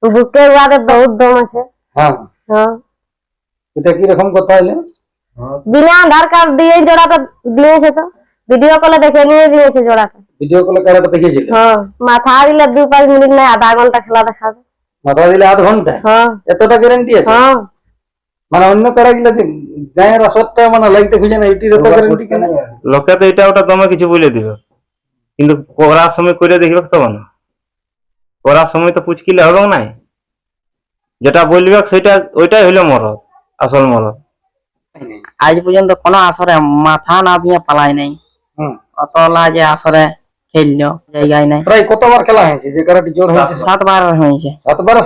বুকের বাদে বহুত দম আছে। হ্যাঁ হ্যাঁ, এটা কি রকম কথা হলো? বিনা আধার কার্ড দিয়ে জোড়াটা দিয়েছে, তো ভিডিও কলে দেখে নিয়ে দিয়েছে জোড়াটা। ভিডিও কলে কারাটা দেখিয়েছিল? হ্যাঁ, মাথা দিলে 2-5 মিনিট নাই, আধা ঘন্টা খেলা দেখাবে। মাথা দিলে আধ ঘন্টা? হ্যাঁ এতটা গ্যারান্টি আছে? হ্যাঁ, মানে অন্য কারা গিলা যে গায়ের আসরটা মানে লাইতে খুঁজে না, এটির এত গ্যারান্টি কেন? লোকে তো এটা ওটা দমে কিছু বলে দিবে, কিন্তু করার সময় করে দেখবে তো না। করার সময় তো পুচকিলে হবে নাই, যেটা বলবে সেটা ওইটাই হইলো মরদ, আসল মরদ। আজ পর্যন্ত কোন আসরে মাথা না দিয়ে পালাই নাই। অতলা যে আসরে খেললো জায়গায় নাই। প্রায় কতবার খেলা হয়েছে যে কারাটি জোর হয়েছে? 7 বার হয়েছে।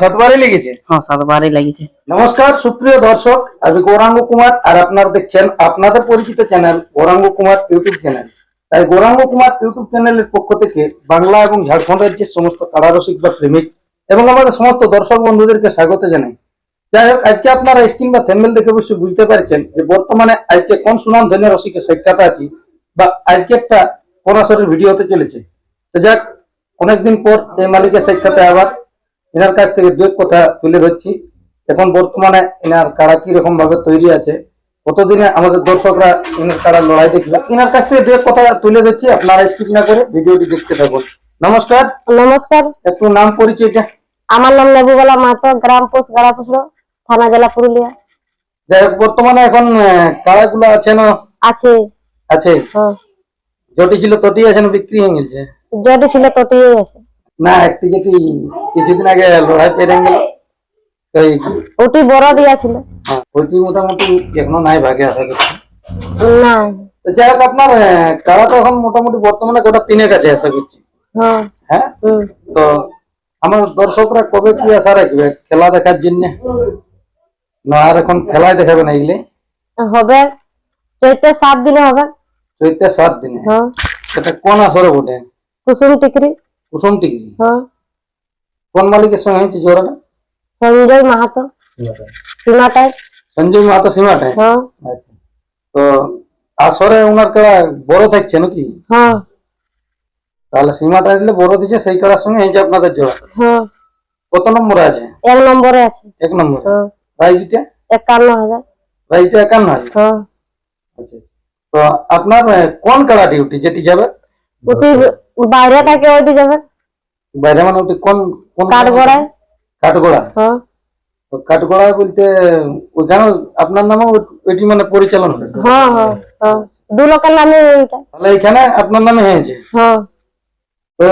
7বারই লেগেছে? হ্যাঁ, 7 বারই লেগেছে। নমস্কার সুপ্রিয় দর্শক, আমি গৌরাঙ্গ কুমার, আর আপনারা দেখছেন আপনাদের পরিচিত channel Gouranga Kumar YouTube channel. তাই গৌরাঙ্গ কুমার ইউটিউব চ্যানেলের পক্ষ থেকে বাংলা এবং ঝাড়খণ্ড রাজ্যের সমস্ত কারারসিক বা প্রেমিক এবং আমাদের সমস্ত দর্শক বন্ধুদেরকে স্বাগত জানাই। যাই হোক, আজকে আপনারা স্ক্রিন বা থ্যাম্বনেল দেখে অবশ্যই বুঝতে পারছেন যে বর্তমানে আজকে কোন সুনাম ধন্য রসিকের সাক্ষাৎ আছি, বা আজকে একটা কোন আসরের ভিডিও হতে চলেছে। তো যাক, অনেকদিন পর এই মালিকের সাক্ষাতে আবার এনার কাছ থেকে দু এক কথা তুলে ধরছি। এখন বর্তমানে এনার কারা কি রকম ভাবে তৈরি আছে, কতদিনে আমাদের দর্শকরা এনার কারা লড়াই দেখবে, এনার কাছ থেকে দু এক কথা তুলে ধরছি। আপনারা স্কিপ না করে ভিডিওটি দেখতে থাকুন। নমস্কার। নমস্কার। একটু নাম পরিচয়টা? আমার নাম লেবুবালা মাহাতো, গ্রাম পোস্ট গাড়াপুসড়ো, থানা জেলা পুরুলিয়া। যাই হোক, বর্তমানে এখন কারাগুলো আছে না? আছে। আছে? হ্যাঁ, যেটি ছিল তটি আছে না বিক্রি হয়ে গেছে? যেটি ছিল তটিয়ে গেছে। না, একটি যেটি কিছুদিন আগে লড়াই পেরে গেল ওটি বড় দিয়া ছিল। ওইটি মোটামুটি এখনো নাই, ভাগে আশা করছি। না। তো যাই হোক, আপনার কারা তো এখন মোটামুটি বর্তমানে গোটা 3 কাছে আশা করছি। হ্যাঁ। হ্যাঁ, তো আমার দর্শকরা কবে কি আশা রাখবে খেলা দেখার জন্য? না আর এখন খেলায় দেখাবে না এগুলি? হবে, চৈতে 7 দিনে হবে। চৈতে 7 দিনে? হ্যাঁ। সেটা কোন আসরে বটে? কুসুম টিকরি। কুসুম টিকরি? হ্যাঁ। কোন মালিকের সঙ্গে হয়েছে জোড়াটা? সঞ্জয় মাহাতো, সীমাটাই। সঞ্জয় মাহাতো, সীমাটাই? হ্যাঁ। আচ্ছা, তো আসরে ওনার কারা বড় থাকছে নাকি? হ্যাঁ। তাহলে সীমাটা দিলে বড় দিচ্ছে, সেই কারার সঙ্গে হয়েছে আপনাদের জোড়া। হ্যাঁ। কত নম্বরে আছে? 1 নম্বরে আছে। 1 নম্বরে? হ্যাঁ। প্রাইজটা? 51,000। প্রাইজটা 51,000? হ্যাঁ। আচ্ছা, তো আপনার কোন কারা ডিউটি যেটি যাবে? ওটি বাইরে থাকে, ওইটি যাবে বাইরে মানে ওটি কোন কোন? কাঠগড়ায়। কাঠগড়া? হ্যাঁ। তো কাঠগড়া বলতে ওইখানে আপনার নামে ওইটি মানে পরিচালন হয়? হ্যাঁ হ্যাঁ হ্যাঁ, 2 লোকের নামে ওইটা। তাহলে এখানে আপনার নামে হয়েছে? হ্যাঁ। তো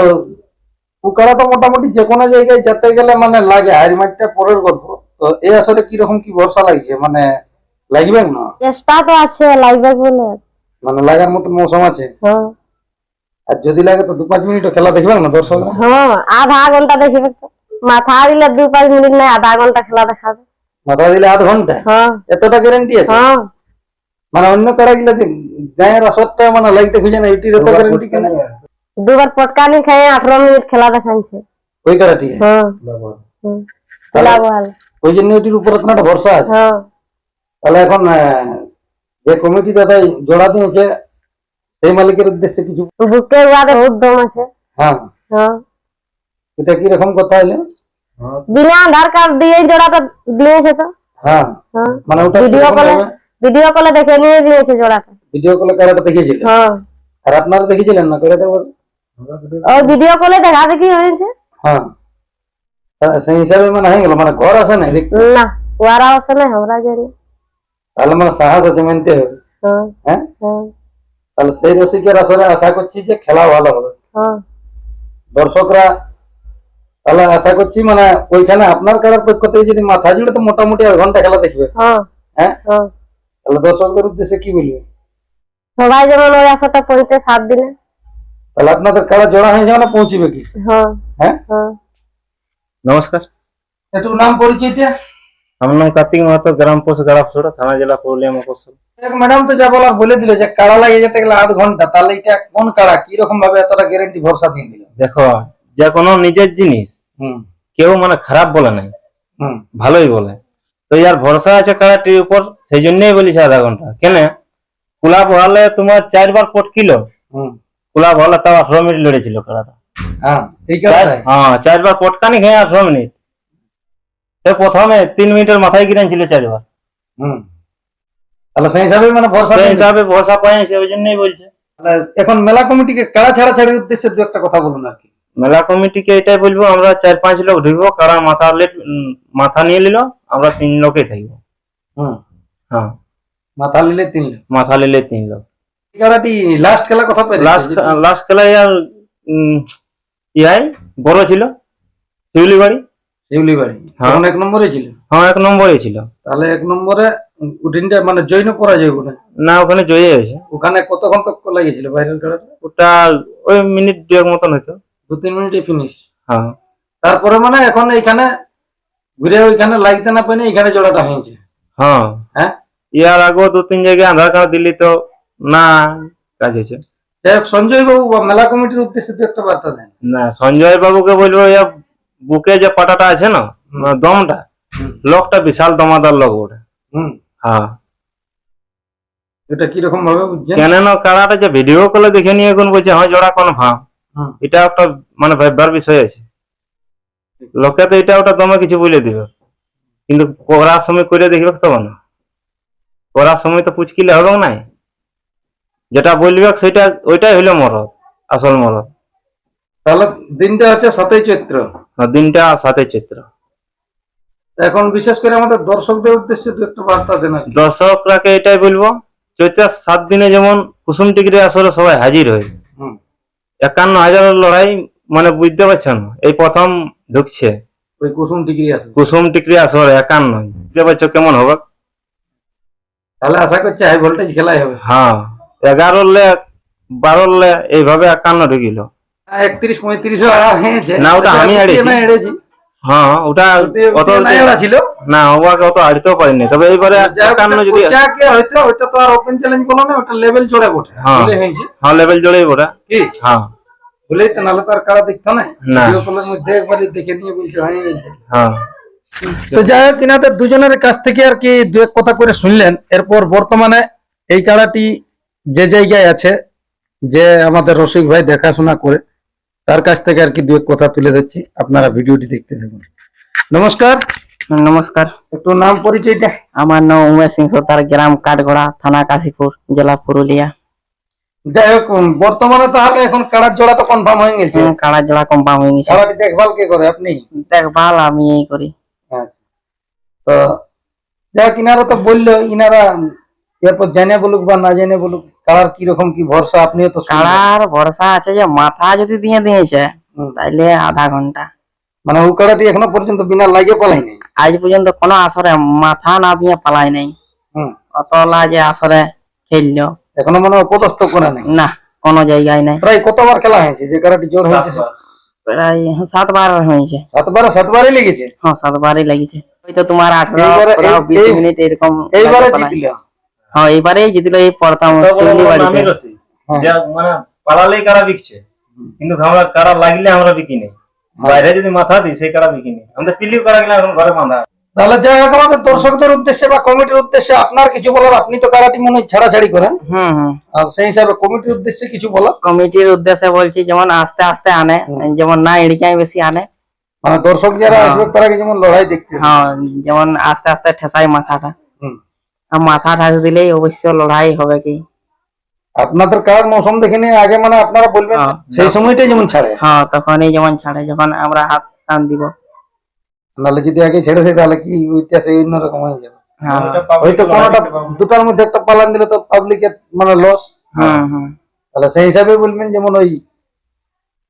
পুকারা তো মোটামুটি যে কোনো জায়গায় যেতে গেলে মানে লাগে, হাড়ি মাঠটা পরের গল্প। তো এই আসলে কিরকম কি ভরসা লাগছে, মানে লাগবে না? চেষ্টা তো আছে, লাগবে বলে। মানে লাগার মতো মৌসুম আছে? হ্যাঁ। আর যদি লাগে তো 2-5 মিনিটও খেলা দেখবেন না দর্শক? হ্যাঁ, আধা ঘন্টা দেখবে তো। মাথা দিলে 2-5 মিনিট নাই, আধা ঘন্টা খেলা দেখাবে। মাথা দিলে আধ ঘন্টা? হ্যাঁ। এতটা গ্যারান্টি আছে? হ্যাঁ। মানে অন্য কারা গিলা যে গায়ের আসরটা মানে লাইতে খুঁজে না, এটির এত গ্যারান্টি কেন? 2 বার পটকানি খাই 18 মিনিট খেলা দেখাচ্ছে। ওই কারাটি? হ্যাঁ। খেলা বল। ওই জন্য এটির উপর আপনার একটা ভরসা আছে? হ্যাঁ। তাহলে এখন যে কমিটি দাদা জোড়া দিয়েছে সেই মালিকের উদ্দেশ্যে কিছু? বুকের বাদে বহুত দম আছে। হ্যাঁ। হ্যাঁ, এটা কি রকম কথা হলো? বিনা আধার কার্ড দিয়ে জোড়াটা দিয়েছে তো। হ্যাঁ, হ্যাঁ, মানে ওটা ভিডিও কলে দেখে নিয়ে দিয়েছে জোড়াটা। ভিডিও কলে কারাটা দেখিয়েছিলেন? হ্যাঁ। আর আপনারা দেখেছিলেন না কারাটা? ওই ভিডিও কলে দেখা দেখি হয়েছে। হ্যাঁ, সেই হিসাবে মানে হয়ে গেল, মানে ঘর আসে না দেখতে? না, ওরা আসে না, আমরা জানি। তাহলে মানে সাহস আছে, মানতে হবে। হ্যাঁ। হ্যাঁ, হ্যাঁ। তাহলে সেই রসিকের আসলে আশা করছি যে খেলা ভালো হবে। হ্যাঁ। দর্শকরা তাহলে আশা করছি মানে ওইখানে আপনার কারার পক্ষ থেকে যদি মাথা জুড়ে তো মোটামুটি 1 ঘন্টা খেলা দেখবে। হ্যাঁ। হ্যাঁ, হ্যাঁ। তাহলে দর্শকদের উদ্দেশ্যে কি বলবে? সবাই যেমন ওই আশাটা পৌঁছে 7 দিনে। তাহলে আপনাদের কারা জোড়া হয়ে যাবে না, পৌঁছিবে কি? হ্যাঁ। হ্যাঁ। হ্যাঁ। নমস্কার। একটু নাম পরিচয়টা? আমার নাম কার্তিক মাহাতো, গ্রাম পোস্ট গাড়াপুসড়ো, থানা জেলা পুরুলিয়া, মফস্বল। ম্যাডাম তো যা বলার বলে দিল যে কাড়া লাগিয়ে যেতে গেলে 1/2 ঘন্টা, তাহলে এটা কোন কাড়া, কি রকম ভাবে এতটা গ্যারান্টি ভরসা দিয়ে দিল? দেখো, যে কোনো নিজের জিনিস কেউ মানে খারাপ বলে নাই, ভালোই বলে। তো ইয়ার ভরসা আছে কারাটির উপর, সেই জন্যই বলিস 1/2 ঘন্টা। কেন কুলা বহালে তোমার 4 বার পটকিল, কুলা বহালে তাও 18 মিনিট লড়েছিল কারাটা। হ্যাঁ, ঠিক আছে। হ্যাঁ, 4 বার পটকানি খেয়ে 18 মিনিট। তো প্রথমে 3 মিনিটের মাথায় কিনেছিল 4 বার। হুম, তাহলে সেই হিসাবে মানে ভরসা সেই নেই। হিসাবে ভরসা পাইছে, ওই জন্যই বলছে। তাহলে এখন মেলা কমিটিকে কারা ছাড়াছাড়ির উদ্দেশ্যে দু একটা কথা বলুন আর কি। মেলা কমিটিকে এটাই বলবো, আমরা 4-5 লোক ঢুকবো, কারা মাথা নিয়ে নিল, আমরা 3 লোকই থাকবো। হুম, হ্যাঁ, মাথা নিলে 3 লোক। মাথা নিলে 3 লোক। খেলাটি লাস্ট খেলা কথা পেরে লাস্ট খেলায় আর ইয়াই বড় ছিল শিউলি বাড়ি। শিউলি বাড়ি হ্যাঁ। এখন 1 নম্বরে ছিল। হ্যাঁ, 1 নম্বরে ছিল। তাহলে 1 নম্বরে উঠিনটা মানে জয়েন করা যাবে না। না, ওখানে জয়ে গেছে। ওখানে কতক্ষণ তক লাগিয়েছিল বাইরের খেলাটা? ওটা ওই মিনিট 2 মতন হয়তো। 2-3 মিনিটে ফিনিশ। হ্যাঁ, তারপরে মানে এখন এইখানে ঘুরে ওইখানে লাগতে না পাইনি, এখানে জোড়াটা হয়েছে। হ্যাঁ, হ্যাঁ, ইয়ার আগেও 2-3 জায়গায় আধার কার্ড দিলি তো না কাজ হয়েছে। যাই হোক, সঞ্জয় বাবু বা মেলা কমিটির উদ্দেশ্যে তো একটা বার্তা দেন। না, সঞ্জয় বাবুকে বলবো, ইয়া বুকে যে পাটাটা আছে না, মানে দমটা, হুম। লোকটা বিশাল দমাদার লোক ওটা। হুম, হ্যাঁ, এটা কিরকম ভাবে বুঝছেন? কেন না কারাটা যে ভিডিও কলে দেখে নিয়ে এখন বলছে হ্যাঁ জোড়া কনফার্ম, হুম, এটা একটা মানে ভাববার বিষয় আছে। লোকে তো এটা ওটা দমে কিছু বলে দিবে, কিন্তু করার সময় করে দেখবে তো না, করার সময় তো পুচকিলে হবে না, যেটা বলবে সেটা ওইটাই হইলো মরদ, আসল মরদ। তাহলে দিনটা হচ্ছে 7ই চৈত্র। আর দিনটা 7 চৈত্র। এখন বিশেষ করে আমাদের দর্শকদের উদ্দেশ্যে দু একটা বার্তা দেন আর কি। দর্শকরাকে এটাই বলবো, চৈত্রের 7 দিনে যেমন কুসুম টিকরি আসরে সবাই হাজির হয়। হুম, 51,000 লড়াই, মানে বুঝতে পারছেন, এই প্রথম ঢুকছে ওই কুসুম ডিগ্রি আছে। কুসুম টিকরি আসর 51, বুঝতে পারছো কেমন হবে। তাহলে আশা করছি হাই ভোল্টেজ খেলাই হবে। হ্যাঁ, 11 12 এইভাবে 51 ঢুকিল। 31-35 হয়েছে। না, ওটা আমি এড়েছি। হ্যাঁ, ওটা অত ছিল না, ওকে অত হারতেও পারিনি, তবে এইবারে 51 যদি হয়তো ওইটা তো আর ওপেন চ্যালেঞ্জ বলো না, ওটা লেভেল জোড়া বটে। হ্যাঁ। বলে হয়েছে হ্যাঁ, লেভেল জোড়াই ওটা। কি হ্যাঁ, বলেই তো, নাহলে তো আর কারা দেখতো না। না। ভিডিও কলের মধ্যে একবারই দেখে নিয়ে বলছে হয়ে গেছে। হ্যাঁ, তো যাই হোক, ইনাদের দুজনের কাছ থেকে আর কি দু এক কথা করে শুনলেন। এরপর বর্তমানে এই কাড়াটি যে জায়গায় আছে, যে আমাদের রসিক ভাই দেখাশোনা করে, তার কাছ থেকে আর কি দু এক কথা তুলে দিচ্ছি, আপনারা ভিডিওটি দেখতে থাকুন। নমস্কার। নমস্কার, একটু নাম পরিচয়টা। আমার নাম উমেশ সিং সর্দার, গ্রাম কাঠগড়া, থানা কাশীপুর, জেলা পুরুলিয়া। যাই হোক, বর্তমানে তাহলে এখন কাড়ার জোড়া তো কনফার্ম হয়ে গেছে। কাড়া জোড়া কনফার্ম হয়ে গেছে। কাড়াটি দেখভাল কে করে? আপনি? দেখভাল আমি এই করি। আচ্ছা। তো যাই হোক, ইনারা তো বললো, ইনারা এরপর জেনে বলুক বা না জেনে বলুক, কাড়ার কিরকম কি ভরসা, আপনিও তো শুনলেন। কাড়ার ভরসা আছে যে মাথা যদি দিয়ে দিয়েছে তাইলে আধা ঘন্টা। মানে ও কাড়াটি এখনো পর্যন্ত বিনা লাগিয়ে পালাই নাই। আজ পর্যন্ত কোনো আসরে মাথা না দিয়ে পালাই নাই। হুম, অতলা যে আসরে খেললো এখনো মানে অপদস্থ করে নাই। না, কোনো জায়গায় নাই। প্রায় কতবার খেলা হয়েছে যে কাড়াটি জোর হয়েছে? প্রায় 7 বার হয়েছে। 7বারই লেগেছে। হ্যাঁ, 7বারই লাগিয়েছে। হয়তো তোমার 18 এইবারে কোথাও 20 মিনিট এরকম। এইবারে পালাই। জিতল। হ্যাঁ, এইবারেই জিতলো এই প্রথম শিউলি বাড়িতে। মানে পালালেই কারা বিকছে, কিন্তু আমরা কারা লাগলে আমরা বিকি নেই। বাইরে যদি মাথা দিই সেই কারা বিকি নেই, আমাদের পিলিও কারা গেলে এখন ঘরে বাঁধা। তাহলে যাই হোক, আমাদের দর্শকদের উদ্দেশ্যে বা কমিটির উদ্দেশ্যে আপনার কিছু বলার? আপনি তো কারাটি মনে হয় ছাড়াছাড়ি করেন, হুম। আর সেই হিসাবে কমিটির উদ্দেশ্যে কিছু বলার? কমিটির উদ্দেশ্যে বলছি, যেমন আস্তে আস্তে আনে, যেমন না এড়িকায় বেশি আনে। মানে দর্শক যারা আসবে তারা কি যেমন লড়াই দেখতে। হ্যাঁ, যেমন আস্তে আস্তে ঠেসাই মাথাটা। হুম। আর মাথা ঠাস দিলেই অবশ্য লড়াই হবে কি। আপনাদের কার মৌসুম দেখে নিয়ে আগে মানে আপনারা বলবেন, হ্যাঁ। সেই সময়টাই যেমন ছাড়ে। হ্যাঁ, তখনই যেমন ছাড়ে, যখন আমরা হাত টান দিব। নাহলে যদি আগে ছেড়ে দেয় তাহলে কি ওইটা সেই অন্যরকম হয়ে যাবে। হ্যাঁ। হয়তো কোনোটা দুটার মধ্যে একটা পালান দিলে তো পাবলিকের মানে লস। হুম। তাহলে সেই হিসাবে বলবেন যেমন ওই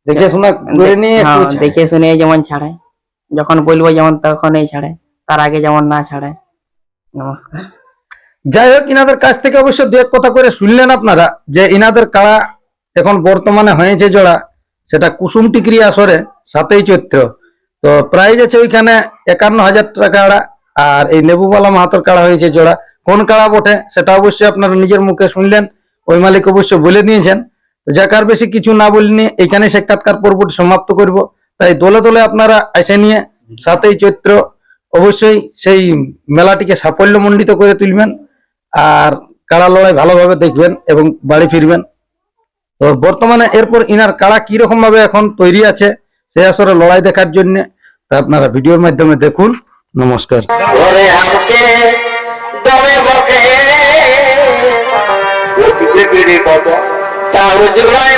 দেখে শুনে করে নিয়ে হ্যাঁ, একটু ছাড়ে। দেখে শুনে যেমন ছাড়ে, যখন বলবো যেমন তখনই ছাড়ে, তার আগে যেমন না ছাড়ে। নমস্কার। যাই হোক, ইনাদের কাছ থেকে অবশ্য দু এক কথা করে শুনলেন আপনারা, যে ইনাদের কাড়া এখন বর্তমানে হয়েছে জোড়া, সেটা কুসুম টিকরি আসরে 7ই চৈত্র। তো প্রাইজ আছে ওইখানে 51,000 টাকা কাড়া, আর এই নেবুবালা মাহাতর কাড়া হয়েছে জোড়া। কোন কাড়া বটে সেটা অবশ্যই আপনারা নিজের মুখে শুনলেন, ওই মালিক অবশ্য বলে দিয়েছেন। তো যাক আর বেশি কিছু না বলিনি, এখানে সাক্ষাৎকার পর্বটি সমাপ্ত করব। তাই দলে দলে আপনারা এসে নিয়ে 7ই চৈত্র অবশ্যই সেই মেলাটিকে সাফল্যমণ্ডিত করে তুলবেন, আর কাড়া লড়াই ভালোভাবে দেখবেন এবং বাড়ি ফিরবেন। তো বর্তমানে এরপর ইনার কাড়া কিরকম ভাবে এখন তৈরি আছে সেই আসরে লড়াই দেখার জন্য, তা আপনারা ভিডিওর মাধ্যমে দেখুন নমস্কার। ঘরে হামকে দমে বকে বিড়ি কত তাও জুড়ায়